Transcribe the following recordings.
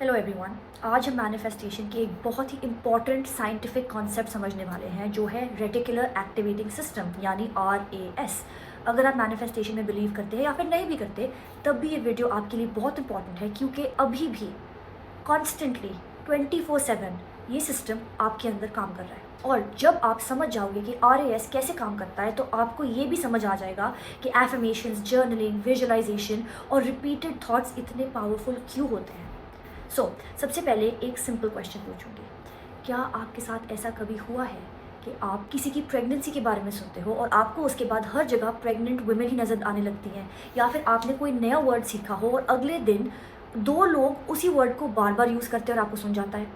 Hello everyone. आज हम manifestation के एक बहुत ही इम्पॉर्टेंट साइंटिफिक कॉन्सेप्ट समझने वाले हैं जो है रेटिकुलर एक्टिवेटिंग सिस्टम यानी RAS। अगर आप मैनिफेस्टेशन में बिलीव करते हैं या फिर नहीं भी करते तब भी ये वीडियो आपके लिए बहुत इंपॉर्टेंट है, क्योंकि अभी भी कॉन्स्टेंटली 24/7 ये सिस्टम आपके अंदर काम कर रहा है। और जब आप समझ जाओगे कि RAS कैसे काम करता है तो आपको ये भी समझ आ जाएगा कि एफर्मेशंस, जर्नलिंग, विजुअलाइजेशन और रिपीटेड थॉट्स इतने पावरफुल क्यों होते हैं। सबसे पहले एक सिंपल क्वेश्चन पूछूंगी। क्या आपके साथ ऐसा कभी हुआ है कि आप किसी की प्रेगनेंसी के बारे में सुनते हो और आपको उसके बाद हर जगह प्रेग्नेंट वुमेन ही नज़र आने लगती हैं, या फिर आपने कोई नया वर्ड सीखा हो और अगले दिन दो लोग उसी वर्ड को बार बार यूज़ करते हैं और आपको सुन जाता है?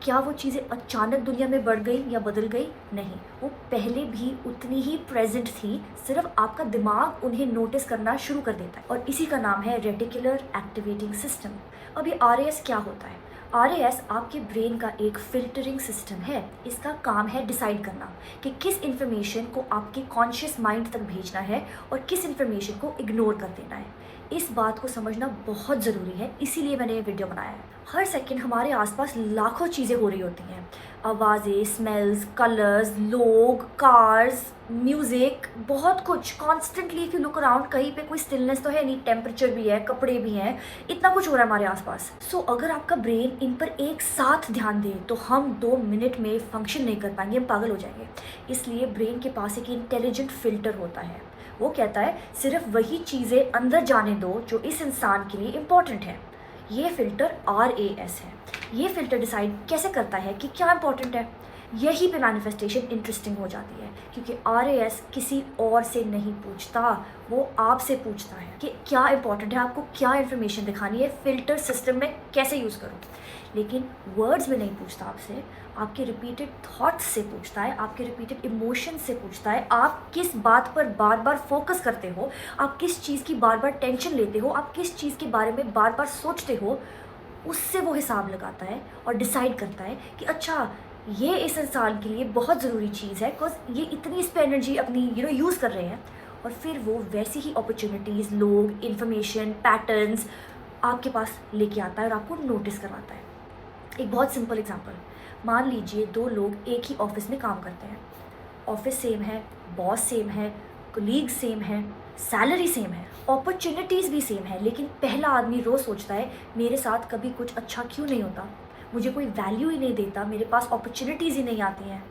क्या वो चीज़ें अचानक दुनिया में बढ़ गई या बदल गई? नहीं, वो पहले भी उतनी ही प्रेजेंट थी, सिर्फ आपका दिमाग उन्हें नोटिस करना शुरू कर देता है। और इसी का नाम है रेटिकुलर एक्टिवेटिंग सिस्टम। अब ये RAS क्या होता है? RAS आपके ब्रेन का एक फिल्टरिंग सिस्टम है। इसका काम है डिसाइड करना कि किस इन्फॉर्मेशन को आपके कॉन्शियस माइंड तक भेजना है और किस इन्फॉर्मेशन को इग्नोर कर देना है। इस बात को समझना बहुत ज़रूरी है, इसीलिए मैंने ये वीडियो बनाया है। हर सेकंड हमारे आसपास लाखों चीज़ें हो रही होती हैं। आवाज़ें, स्मेल्स, कलर्स, लोग, कार्स, म्यूज़िक, बहुत कुछ constantly. If you look around, कहीं पे कोई स्टिलनेस तो है नहीं, टेम्परेचर भी है, कपड़े भी हैं, इतना कुछ हो रहा है हमारे आसपास। अगर आपका ब्रेन इन पर एक साथ ध्यान दे तो हम 2 मिनट में फंक्शन नहीं कर पाएंगे, हम पागल हो जाएंगे। इसलिए ब्रेन के पास एक इंटेलिजेंट फिल्टर होता है। वो कहता है सिर्फ वही चीज़ें अंदर जाने दो जो इस इंसान के लिए इम्पॉर्टेंट है। ये फिल्टर RAS है। ये फिल्टर डिसाइड कैसे करता है कि क्या इम्पोर्टेंट है। यही पे मैनिफेस्टेशन इंटरेस्टिंग हो जाती है, क्योंकि RAS किसी और से नहीं पूछता, वो आपसे पूछता है कि क्या इंपॉर्टेंट है, आपको क्या इन्फॉर्मेशन दिखानी है, फिल्टर सिस्टम में कैसे यूज़ करूँ। लेकिन वर्ड्स में नहीं पूछता आपसे, आपके रिपीटेड थॉट्स से पूछता है, आपके रिपीटेड इमोशन से पूछता है। आप किस बात पर बार बार फोकस करते हो, आप किस चीज़ की बार बार टेंशन लेते हो, आप किस चीज़ के बारे में बार बार सोचते हो, उससे वो हिसाब लगाता है और डिसाइड करता है कि अच्छा ये इस इंसान के लिए बहुत ज़रूरी चीज़ है, बिकॉज ये इतनी इस पर एनर्जी अपनी यूज़ कर रहे हैं। और फिर वो वैसी ही अपॉर्चुनिटीज़, लोग, इन्फॉर्मेशन, पैटर्न्स आपके पास लेके आता है और आपको नोटिस करवाता है। एक बहुत सिंपल एग्जांपल, मान लीजिए 2 लोग एक ही ऑफिस में काम करते हैं। ऑफिस सेम है, बॉस सेम है, कोलीग सेम है, सैलरी सेम है, अपॉर्चुनिटीज़ भी सेम है, लेकिन पहला आदमी रोज़ सोचता है मेरे साथ कभी कुछ अच्छा क्यों नहीं होता, मुझे कोई वैल्यू ही नहीं देता, मेरे पास अपॉर्चुनिटीज़ ही नहीं आती हैं।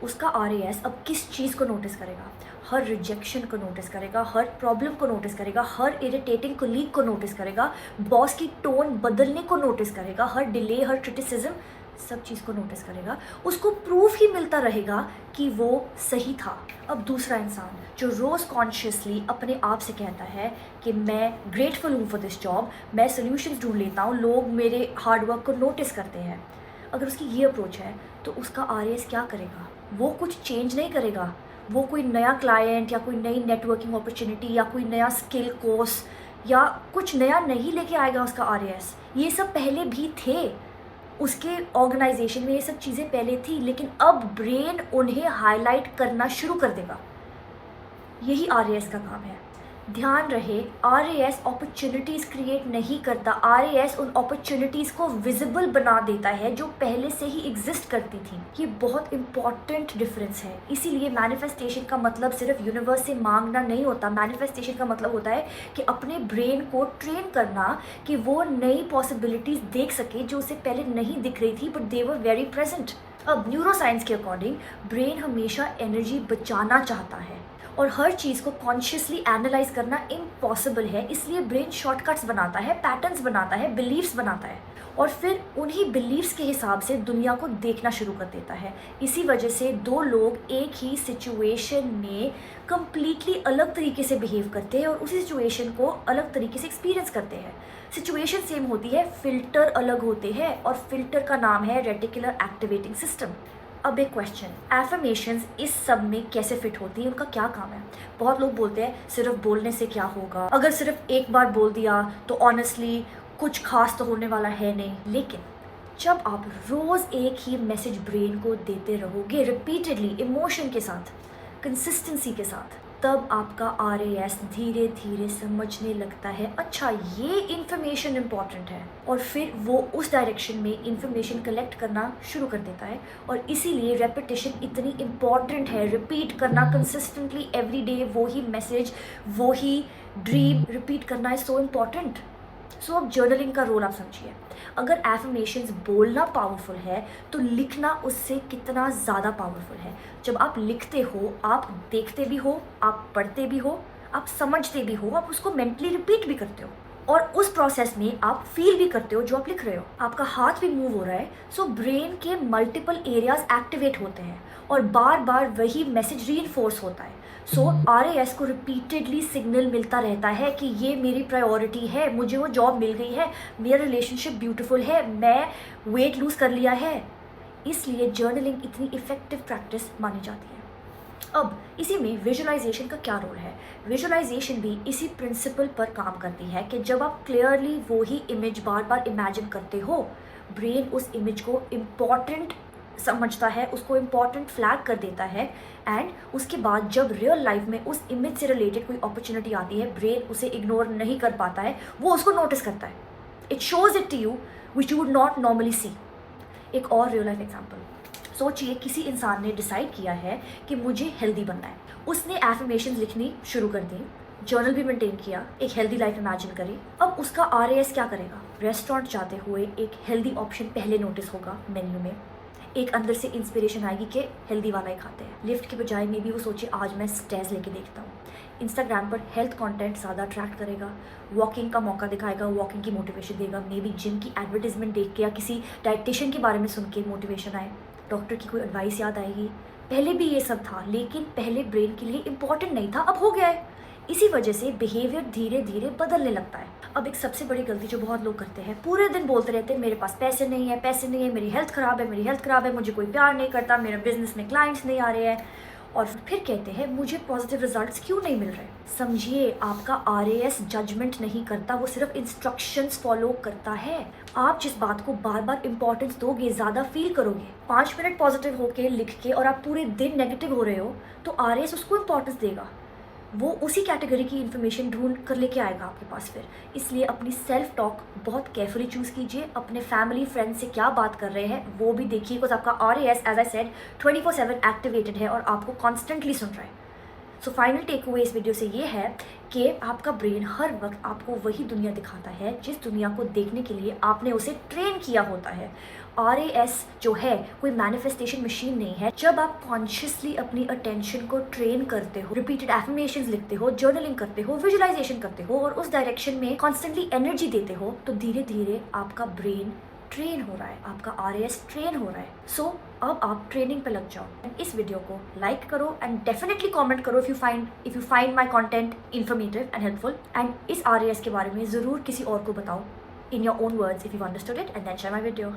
उसका RAS अब किस चीज़ को नोटिस करेगा? हर रिजेक्शन को नोटिस करेगा, हर प्रॉब्लम को नोटिस करेगा, हर इरिटेटिंग कोलीग को नोटिस करेगा, बॉस की टोन बदलने को नोटिस करेगा, हर डिले, हर क्रिटिसिज्म, सब चीज़ को नोटिस करेगा। उसको प्रूफ ही मिलता रहेगा कि वो सही था। अब दूसरा इंसान जो रोज़ कॉन्शियसली अपने आप से कहता है कि मैं ग्रेटफुल हूँ फॉर दिस जॉब, मैं सोल्यूशंस ढूंढ लेता हूँ, लोग मेरे हार्डवर्क को नोटिस करते हैं, अगर उसकी ये अप्रोच है तो उसका RAS क्या करेगा? वो कुछ चेंज नहीं करेगा। वो कोई नया क्लाइंट या कोई नई नेटवर्किंग अपॉर्चुनिटी या कोई नया स्किल कोर्स या कुछ नया नहीं लेके आएगा उसका RAS। ये सब पहले भी थे, उसके ऑर्गेनाइजेशन में ये सब चीज़ें पहले थी, लेकिन अब ब्रेन उन्हें हाईलाइट करना शुरू कर देगा। यही RAS का काम है। ध्यान रहे, RAS अपॉर्चुनिटीज़ क्रिएट नहीं करता, RAS उन अपॉर्चुनिटीज़ को विजिबल बना देता है जो पहले से ही एग्जिस्ट करती थी। ये बहुत इंपॉर्टेंट डिफरेंस है। इसीलिए मैनिफेस्टेशन का मतलब सिर्फ यूनिवर्स से मांगना नहीं होता। मैनिफेस्टेशन का मतलब होता है कि अपने ब्रेन को ट्रेन करना कि वो नई पॉसिबिलिटीज़ देख सके जो उसे पहले नहीं दिख रही थी, but they were very present. अब न्यूरोसाइंस के अकॉर्डिंग ब्रेन हमेशा एनर्जी बचाना चाहता है और हर चीज़ को कॉन्शियसली एनालाइज करना इम्पॉसिबल है। इसलिए ब्रेन शॉर्टकट्स बनाता है, पैटर्न्स बनाता है, बिलीव्स बनाता है और फिर उन्हीं बिलीव्स के हिसाब से दुनिया को देखना शुरू कर देता है। इसी वजह से 2 लोग एक ही सिचुएशन में कम्प्लीटली अलग तरीके से बिहेव करते हैं और उसी सिचुएशन को अलग तरीके से एक्सपीरियंस करते हैं। सिचुएशन सेम होती है, फिल्टर अलग होते हैं और फिल्टर का नाम है रेटिकुलर एक्टिवेटिंग सिस्टम। अब एक क्वेश्चन, एफर्मेशंस इस सब में कैसे फिट होती हैं, उनका क्या काम है? बहुत लोग बोलते हैं सिर्फ बोलने से क्या होगा, अगर सिर्फ एक बार बोल दिया तो ऑनेस्टली कुछ खास तो होने वाला है नहीं। लेकिन जब आप रोज़ एक ही मैसेज ब्रेन को देते रहोगे रिपीटेडली, इमोशन के साथ, कंसिस्टेंसी के साथ, तब आपका RAS धीरे धीरे समझने लगता है अच्छा ये इन्फॉर्मेशन इम्पॉर्टेंट है, और फिर वो उस डायरेक्शन में इन्फॉर्मेशन कलेक्ट करना शुरू कर देता है। और इसीलिए रेपिटेशन इतनी इम्पॉर्टेंट है, रिपीट करना कंसिस्टेंटली एवरी डे, वही मैसेज वही ड्रीम रिपीट करना इज सो इम्पॉर्टेंट। सो अब जर्नलिंग का रोल आप समझिए। अगर एफर्मेशंस बोलना पावरफुल है तो लिखना उससे कितना ज़्यादा पावरफुल है। जब आप लिखते हो, आप देखते भी हो, आप पढ़ते भी हो, आप समझते भी हो, आप उसको मेंटली रिपीट भी करते हो, और उस प्रोसेस में आप फील भी करते हो जो आप लिख रहे हो। आपका हाथ भी मूव हो रहा है, सो ब्रेन के मल्टीपल एरियाज एक्टिवेट होते हैं और बार बार वही मैसेज रीइंफोर्स होता है। सो RAS को रिपीटेडली सिग्नल मिलता रहता है कि ये मेरी प्रायोरिटी है, मुझे वो जॉब मिल गई है, मेरा रिलेशनशिप ब्यूटीफुल है, मैं वेट लूज कर लिया है। इसलिए जर्नलिंग इतनी इफेक्टिव प्रैक्टिस मानी जाती है। अब इसी में विजुअलाइजेशन का क्या रोल है? विजुअलाइजेशन भी इसी प्रिंसिपल पर काम करती है कि जब आप क्लियरली वो ही इमेज बार बार इमेजिन करते हो, ब्रेन उस इमेज को इम्पॉर्टेंट समझता है, उसको इम्पॉर्टेंट फ्लैग कर देता है, एंड उसके बाद जब रियल लाइफ में उस इमेज से रिलेटेड कोई अपॉर्चुनिटी आती है, ब्रेन उसे इग्नोर नहीं कर पाता है, वो उसको नोटिस करता है। It shows it to you which you would not normally see. एक और रियल लाइफ एग्जाम्पल सोचिए, किसी इंसान ने डिसाइड किया है कि मुझे हेल्दी बनना है। उसने एफर्मेशंस लिखनी शुरू कर दी, जर्नल भी मेंटेन किया, एक हेल्दी लाइफ इमेजिन करी। अब उसका RAS क्या करेगा? रेस्टोरेंट जाते हुए एक हेल्दी ऑप्शन पहले नोटिस होगा मेन्यू में, एक अंदर से इंस्पिरेशन आएगी कि हेल्दी वाला ही खाते हैं। लिफ्ट के बजाय में भी वो सोचे आज मैं स्टेज लेके देखता हूँ। इंस्टाग्राम पर हेल्थ कंटेंट ज़्यादा अट्रैक्ट करेगा, वॉकिंग का मौका दिखाएगा, वॉकिंग की मोटिवेशन देगा। मे बी जिम की एडवर्टीजमेंट देख के या किसी डाइटिशियन के बारे में सुन के मोटिवेशन आए, डॉक्टर की कोई एडवाइस याद आएगी। पहले भी ये सब था, लेकिन पहले ब्रेन के लिए इम्पॉर्टेंट नहीं था, अब हो गया है। इसी वजह से बिहेवियर धीरे धीरे बदलने लगता है। अब एक सबसे बड़ी गलती जो बहुत लोग करते हैं, पूरे दिन बोलते रहते हैं मेरे पास पैसे नहीं है, पैसे नहीं है, मेरी हेल्थ ख़राब है, मेरी हेल्थ ख़राब है, मुझे कोई प्यार नहीं करता, मेरा बिजनेस में क्लाइंट्स नहीं आ रहे हैं, और फिर कहते हैं मुझे पॉजिटिव रिजल्ट्स क्यों नहीं मिल रहे। समझिए, आपका RAS जजमेंट नहीं करता, वो सिर्फ इंस्ट्रक्शंस फॉलो करता है। आप जिस बात को बार बार इंपॉर्टेंस दोगे, ज़्यादा फील करोगे। 5 मिनट पॉजिटिव होके लिख के और आप पूरे दिन नेगेटिव हो रहे हो तो RAS उसको इंपॉर्टेंस देगा, वो उसी कैटेगरी की इन्फॉर्मेशन ढूंढ कर लेके आएगा आपके पास फिर। इसलिए अपनी सेल्फ टॉक बहुत केयरफुली चूज़ कीजिए। अपने फैमिली फ्रेंड्स से क्या बात कर रहे हैं वो भी देखिए, बिकॉज आपका RAS as I said 24/7 activated है और आपको कॉन्स्टेंटली सुन रहा है। सो फाइनल टेक अवे इस वीडियो से ये है कि आपका ब्रेन हर वक्त आपको वही दुनिया दिखाता है जिस दुनिया को देखने के लिए आपने उसे ट्रेन किया होता है। RAS जो है कोई मैनिफेस्टेशन मशीन नहीं है। जब आप कॉन्शियसली अपनी अटेंशन को ट्रेन करते हो, रिपीटेड एफर्मेशंस लिखते हो, जर्नलिंग करते हो, विजुअलाइजेशन करते हो और उस डायरेक्शन में कॉन्स्टेंटली एनर्जी देते हो, तो धीरे धीरे आपका ब्रेन ट्रेन हो रहा है, आपका RAS ट्रेन हो रहा है। सो अब आप ट्रेनिंग पे लग जाओ। इस वीडियो को लाइक करो एंड डेफिनेटली कमेंट करो if you find my content informative and helpful, and इस RAS के बारे में ज़रूर किसी और को बताओ in your own words if you've understood it, and then share my video.